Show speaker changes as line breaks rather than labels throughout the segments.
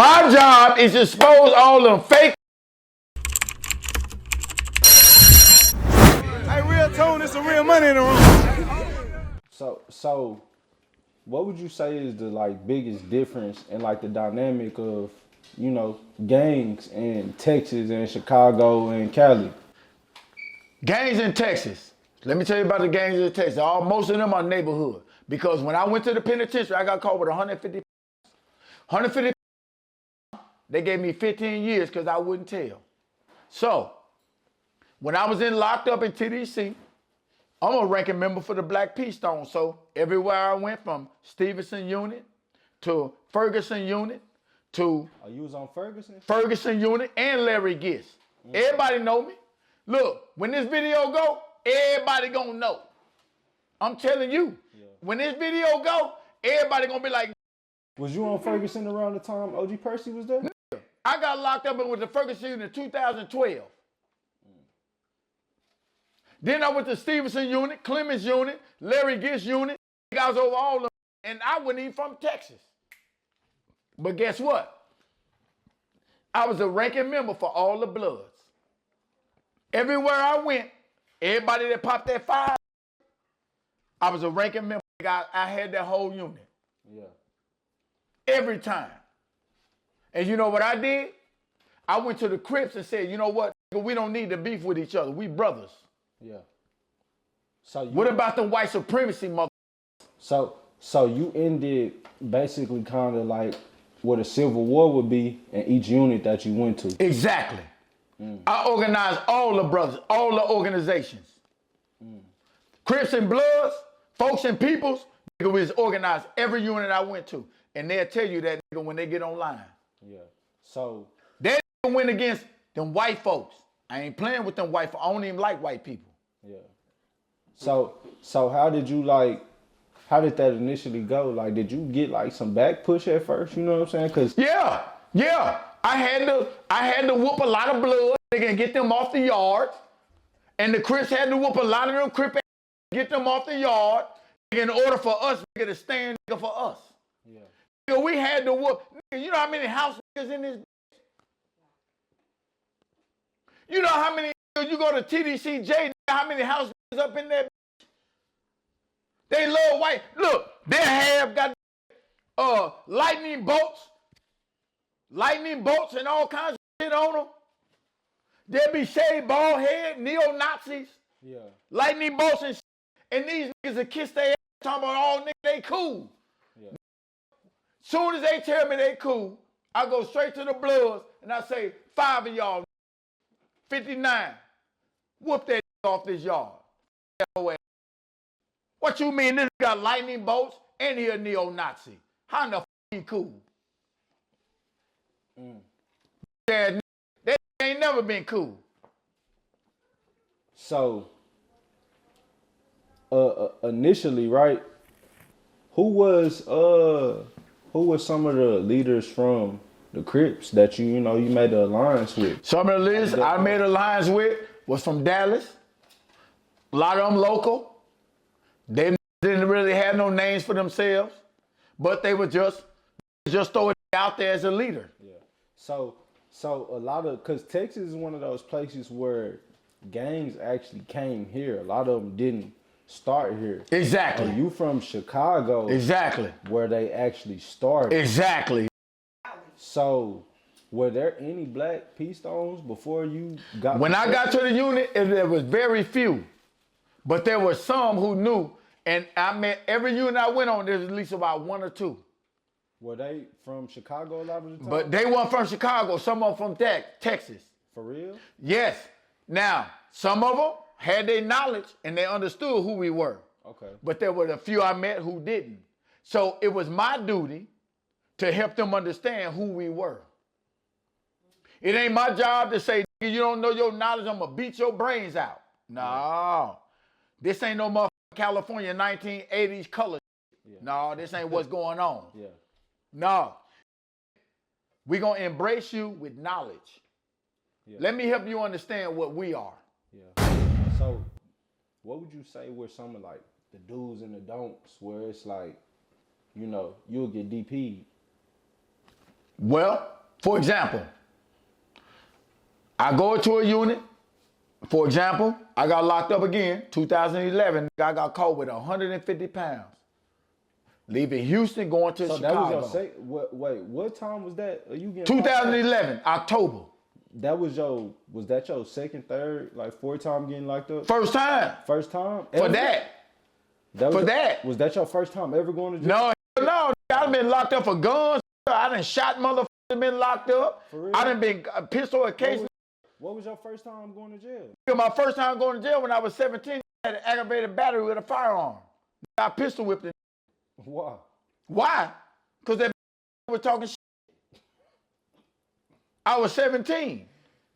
My job is to expose all them fake.
Hey, RealToon, there's some real money in the room.
So, what would you say is the like biggest difference in like the dynamic of, you know, gangs in Texas and Chicago and Cali?
Gangs in Texas. Let me tell you about the gangs in Texas. Most of them are neighborhood. Because when I went to the penitentiary, I got caught with 150. They gave me 15 years because I wouldn't tell. So, when I was locked up in TDC, I'm a ranking member for the Black Peace Stone. So, everywhere I went from Stevenson Unit to Ferguson Unit to...
Oh, you was on Ferguson?
Ferguson Unit and Larry Gist. Everybody know me. Look, when this video go, everybody gonna know. I'm telling you, when this video go, everybody gonna be like...
Was you on Ferguson around the time OG Percy was there?
I got locked up with the Ferguson Unit in 2012. Then I went to Stevenson Unit, Clemens Unit, Larry Gist Unit. I was over all of them, and I wasn't even from Texas. But guess what? I was a ranking member for all the Bloods. Everywhere I went, everybody that popped that 5, I was a ranking member. I had that whole unit.
Yeah.
Every time. And you know what I did? I went to the Crips and said, you know what? We don't need to beef with each other. We brothers.
Yeah. So
what about the white supremacy, mother?
So you ended basically kind of like what a civil war would be in each unit that you went to.
Exactly. I organized all the brothers, all the organizations. Crips and Bloods, folks and peoples, nigga, was organized every unit I went to. And they'll tell you that, nigga, when they get online.
Yeah. So
they went against them white folks. I ain't playing with them white folks. I don't even like white people.
Yeah. So how did that initially go? Like, did you get like some back push at first? You know what I'm saying? Cause
yeah. I had to whoop a lot of blood, nigga, and get them off the yard. And the Crips had to whoop a lot of them Crip ass, get them off the yard, nigga, in order for us, nigga, to stand, nigga, for us.
Yeah.
Nigga, we had to whoop. Nigga, you know how many house niggas in this? You know how many, you go to TDCJ, nigga, how many house niggas up in there? They love white. Look, they have got lightning bolts and all kinds of shit on them. They'll be shaved bald head, neo-Nazis.
Yeah. Lightning
bolts and shit. And these niggas will kiss their ass talking about all niggas, they cool.
Yeah.
Soon as they tell me they cool, I go straight to the Bloods and I say, 5 of y'all, 59, whoop that off this yard. What you mean this got lightning bolts and he a neo-Nazi? How in the f he cool? Yeah, that ain't never been cool.
So, initially, right? Who was some of the leaders from the Crips that you made an alliance with?
Some of the leaders I made an alliance with was from Dallas. A lot of them local. They didn't really have no names for themselves, but they were just throw it out there as a leader.
Yeah. So a lot of, because Texas is one of those places where gangs actually came here. A lot of them didn't start here.
Exactly.
And you from Chicago.
Exactly.
Where they actually started.
Exactly.
So were there any Black Peace Stones before you got?
When I got to the unit, there was very few, but there were some who knew. And I met every unit I went on, there's at least about 1 or 2.
Were they from Chicago a lot of the time?
But they weren't from Chicago. Some of them from Texas.
For real?
Yes. Now, some of them had their knowledge and they understood who we were.
Okay.
But there were a few I met who didn't. So it was my duty to help them understand who we were. It ain't my job to say, you don't know your knowledge, I'm gonna beat your brains out. No. This ain't no motherfucking California 1980s color. Yeah. No, this ain't what's going on.
Yeah.
No. We're going to embrace you with knowledge. Yeah. Let me help you understand what we are.
Yeah. So what would you say were some of like the do's and the don'ts where it's like, you'll get DP'd?
Well, For example, I go into a unit. For example, I got locked up again, 2011. I got caught with 150 pounds. Leaving Houston, going to Chicago.
That was your wait, what time was that? Are you getting
2011, October.
Was that your second, third, like fourth time getting locked up?
First time.
First time?
For that.
Was that your first time ever going to jail?
No. I've been locked up for guns. I done shot motherfuckers, been locked up.
For real?
I done been pistol case.
What was your first time going to jail?
My first time going to jail when I was 17, I had an aggravated battery with a firearm. I pistol whipped it.
Why?
Why? Because that was talking shit. I was 17.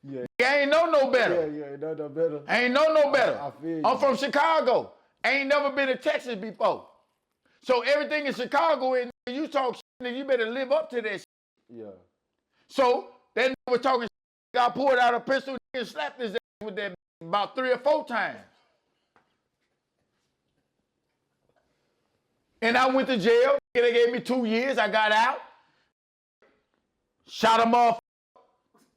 Yeah.
I ain't know no better.
Yeah, ain't know no better.
I ain't know no better.
I feel you.
I'm from Chicago. I ain't never been to Texas before. So everything in Chicago, and you talk shit, and you better live up to that shit.
Yeah.
So that nigga was talking shit. I pulled out a pistol and slapped his ass with that about 3 or 4 times. And I went to jail. They gave me 2 years. I got out. Shot him off.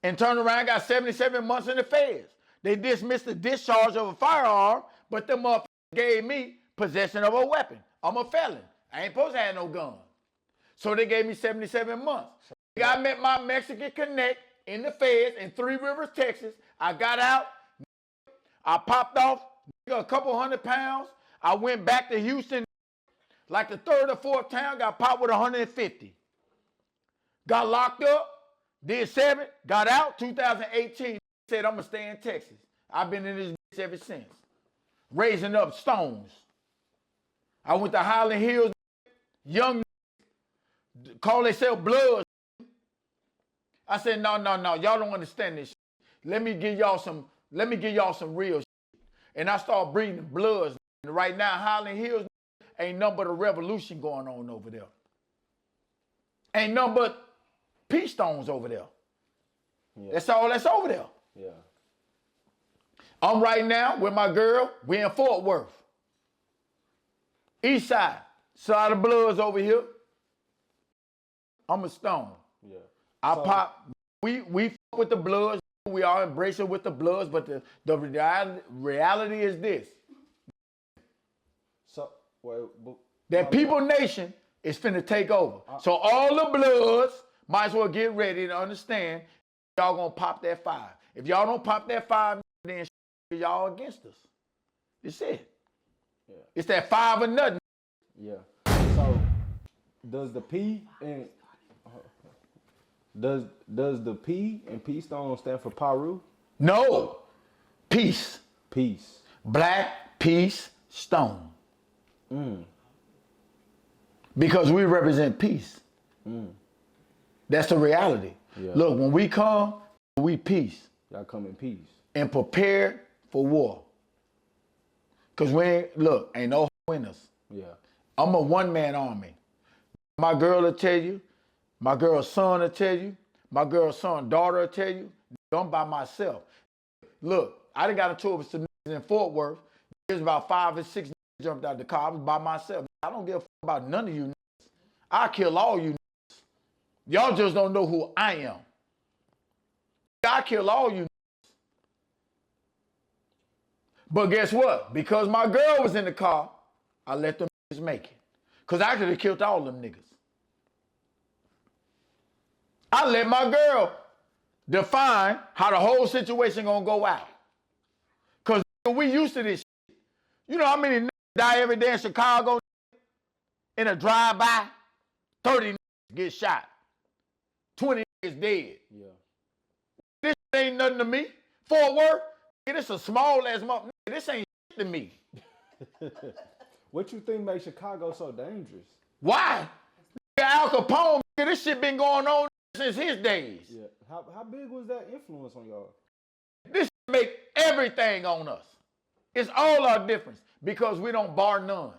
And turned around, got 77 months in the feds. They dismissed the discharge of a firearm, but them motherfuckers gave me possession of a weapon. I'm a felon. I ain't supposed to have no gun. So they gave me 77 months. I met my Mexican connect in the feds in 3 Rivers, Texas. I got out. I popped off a couple 100 pounds. I went back to Houston like the 3rd or 4th time, got popped with 150. Got locked up. Did 7, got out, 2018, said I'm gonna stay in Texas. I've been in this bitch ever since. Raising up stones. I went to Highland Hills, young call themselves Bloods. I said, no, y'all don't understand this shit. Let me give y'all some real shit. And I start breeding Bloods. And right now, Highland Hills ain't nothing but a revolution going on over there. Ain't nothing but peace stones over there. Yeah. That's all that's over there.
Yeah.
I'm right now with my girl. We're in Fort Worth. East side. Side of Bloods over here. I'm a stone.
Yeah.
We fuck with the Bloods. We are embracing with the Bloods, but the reality is this. That People Nation is finna take over. So all the Bloods might as well get ready to understand y'all gonna pop that 5. If y'all don't pop that 5, then y'all against us. It's it. Yeah. It's that 5 or nothing.
Yeah. So does the P and P stone stand for Paru?
No. Peace.
Peace.
Black peace stone. Because we represent peace. That's the reality. Yeah. Look, when we come, we peace.
Y'all come in peace.
And prepare for war. Because ain't no winners. Yeah. I'm a one-man army. My girl will tell you, my girl's son will tell you, my girl's son, daughter will tell you, I'm by myself. Look, I done got into it with some niggas in Fort Worth. There's about 5 or 6 niggas jumped out the car. I was by myself. I don't give a fuck about none of you niggas. I kill all you niggas. Y'all just don't know who I am. I kill all you niggas. But guess what? Because my girl was in the car, I let them niggas make it. Because I could have killed all them niggas. I let my girl define how the whole situation gonna go out. Because we used to this shit. You know how many niggas die every day in Chicago in a drive-by? 30 niggas get shot. 20 niggas dead. Yeah. This ain't nothing to me. Fort Worth, this a small ass motherfucker. This ain't shit to me.
What you think makes Chicago so dangerous?
Why? Al Capone, this shit been going on since his days.
Yeah. How big was that influence on y'all?
This make everything on us. It's all our difference because we don't bar none.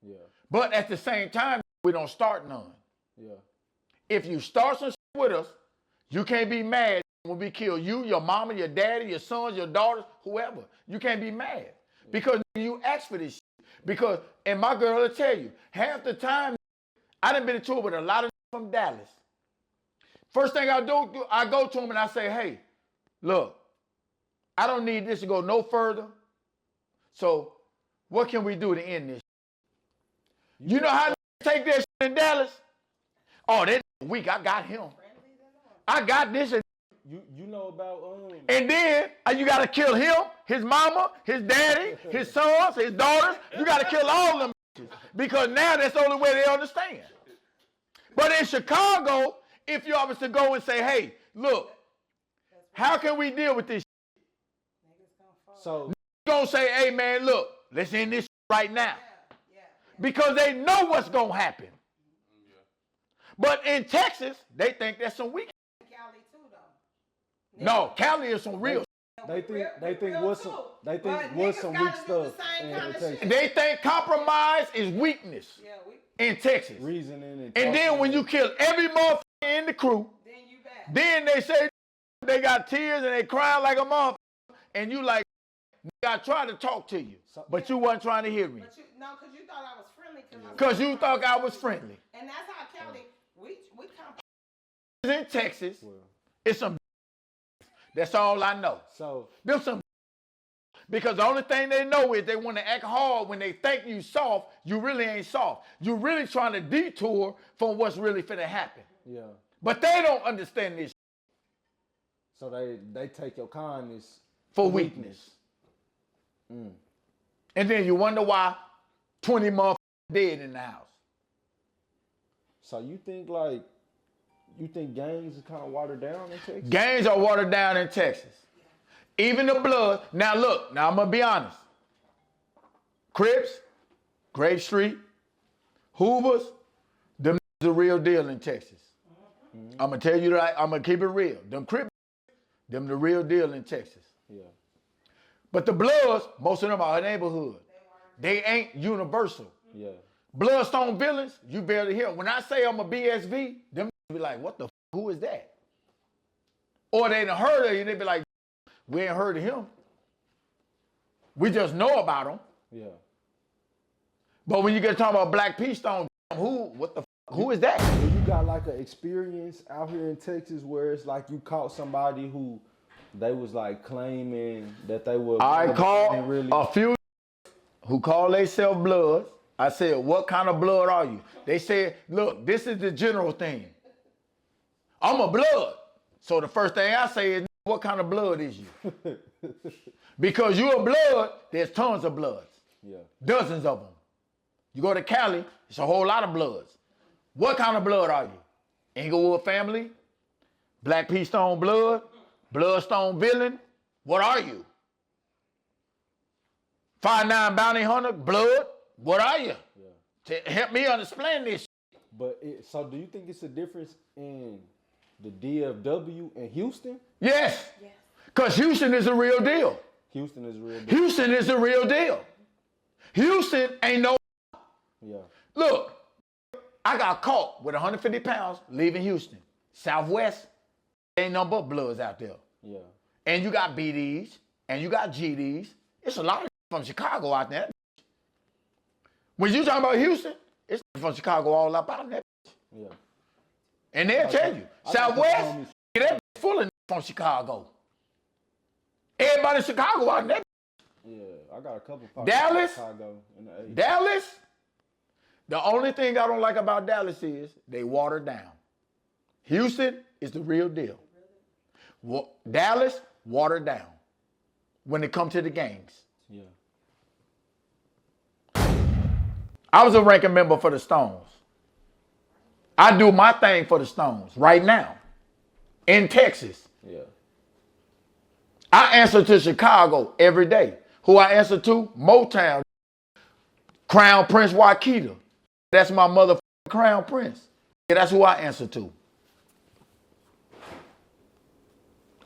Yeah. But at the same time, we don't start none. Yeah. If you start some shit with us, you can't be mad when we kill you, your mama, your daddy, your sons, your daughters, whoever. You can't be mad because you asked for this shit. Because, and my girl will tell you, half the time, I done been into it with a lot of from Dallas. First thing I do, I go to him and I say, hey, look, I don't need this to go no further. So what can we do to end this? You know how they take that shit in Dallas? Oh, that weak. I got him. I got this.
You know about
And then you got to kill him, his mama, his daddy, his sons, his daughters. You got to kill all of them because now that's the only way they understand. But in Chicago, if you was to go and say, hey, look, how can we deal with this?
So
Gonna say, hey man, look, let's end this right now. Because they know what's gonna happen. But in Texas, they think that's some weak.
Cali too, though.
No, Cali is some real.
they think what's some weak stuff in Texas.
They think compromise is weakness in Texas.
Reasoning
And then when you kill every motherfucker in the crew,
Then you back.
then they say they got tears and they crying like a motherfucker, and you like, I tried to talk to you, but you wasn't trying to hear me.
But because you thought I was friendly.
Because you thought I was friendly.
And that's how Cali, we come.
In Texas, it's some. That's all I know.
So
There's some. Because the only thing they know is they want to act hard when they think you soft. You really ain't soft. You really trying to detour from what's really finna happen.
yeah.
But they don't understand this
So they take your kindness
for weakness. And then you wonder why 20 motherfuckers dead in the house.
So you think gangs is kind of watered down in Texas?
Gangs are watered down in Texas. Even the blood. Now look, I'm gonna be honest. Crips, Grave Street, Hoovers, them is the real deal in Texas. I'm gonna tell you that. I'm gonna keep it real. Them Crips, them the real deal in Texas.
Yeah.
But the Bloods, most of them are neighborhood. They ain't universal.
Yeah.
Bloodstone villains, you barely hear them. When I say I'm a BSV, them be like, what the who is that? Or they done heard of you, they be like, we ain't heard of him. We just know about him.
Yeah.
But when you get talking about Black P Stone, who is that?
Do you got like an experience out here in Texas where it's like you caught somebody who they was like claiming that they were
I called
really
a few who call themselves Bloods. I said, what kind of blood are you? They said, look, this is the general thing. I'm a blood. So the first thing I say is, what kind of blood is you? Because you're a blood, there's tons of bloods.
Yeah.
Dozens of them. You go to Cali, it's a whole lot of bloods. What kind of blood are you? Inglewood family? Black P Stone blood? Bloodstone villain? What are you? 5'9" bounty hunter? Blood? What are you? Yeah. To help me understand this.
But so do you think it's a difference in the DFW and Houston?
Yes. Because Houston is a real deal.
Houston is a real deal.
Houston is a real deal. Houston ain't no.
Yeah.
Look, I got caught with 150 pounds leaving Houston. Southwest, ain't no but bloods out there.
Yeah.
And you got BDs, and you got GDs. It's a lot of from Chicago out there. When you talking about Houston, it's from Chicago all up out there.
Yeah.
And they'll tell you, Southwest, that full of from Chicago. Everybody in Chicago out there.
Yeah, I got a couple
Dallas,
Chicago in the 80s.
Dallas, the only thing I don't like about Dallas is they watered down. Houston is the real deal. Dallas, watered down when it comes to the games.
Yeah.
I was a ranking member for the Stones. I do my thing for the Stones right now in Texas.
Yeah.
I answer to Chicago every day. Who I answer to? Motown. Crown Prince Waikita. That's my motherfucking Crown Prince. Yeah, that's who I answer to.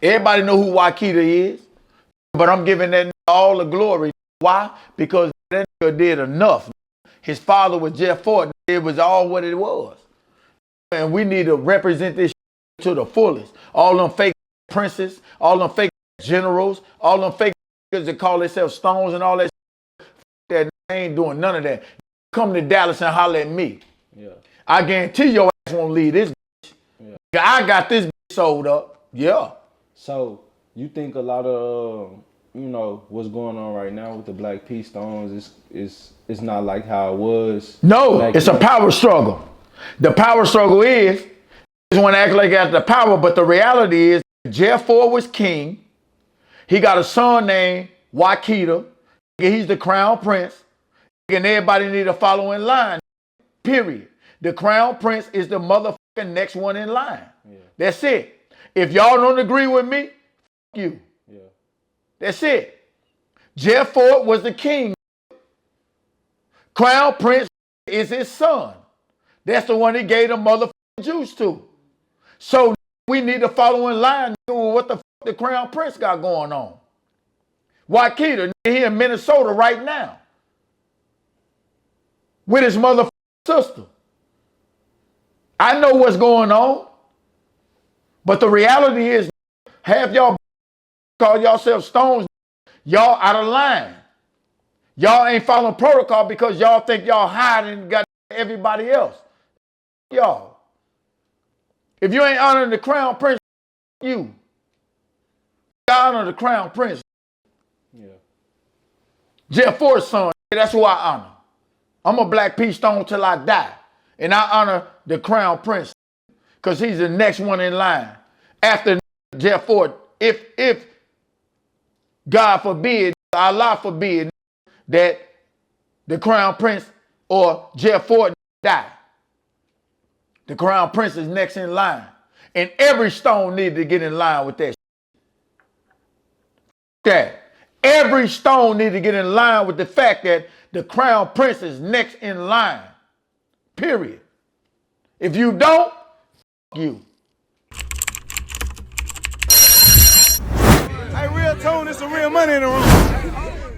Everybody know who Waikita is, but I'm giving that all the glory. Why? Because that nigga did enough. His father was Jeff Ford. It was all what it was. And we need to represent this to the fullest. All them fake princes, all them fake generals, all them fake that call themselves Stones and all that. That ain't doing none of that. Come to Dallas and holler at me.
Yeah.
I guarantee your ass won't leave this.
Yeah.
I got this sold up. Yeah.
So you think a lot of what's going on right now with the Black P Stones is not like how it was?
No,
back
it's a
then?
power struggle. The power struggle is want to act like he has the power, but the reality is Jeff Ford was king. He got a son named Wakita. He's the crown prince. And everybody need to follow in line. Period. The crown prince is the motherfucking next one in line. Yeah. That's it. If y'all don't agree with me, you. Yeah. That's it. Jeff Ford was the king. Crown prince is his son. That's the one he gave the motherfucking juice to. So we need to follow in line with what the crown prince got going on. Wakita, he in Minnesota right now with his motherfucking sister. I know what's going on, but the reality is half y'all call yourself stones, y'all out of line. Y'all ain't following protocol because y'all think y'all hiding and got everybody else. Y'all. If you ain't honoring the crown prince, you honor the crown prince. Yeah. Jeff Ford's son, that's who I honor. I'm a Black P Stone till I die. And I honor the crown prince because he's the next one in line. After Jeff Ford, if God forbid, Allah forbid, that the crown prince or Jeff Ford die. The crown prince is next in line. And every stone needed to get in line with that. That. Every stone needed to get in line with the fact that the crown prince is next in line. Period. If you don't, you.
Hey, RealToon, it's some real money in the room.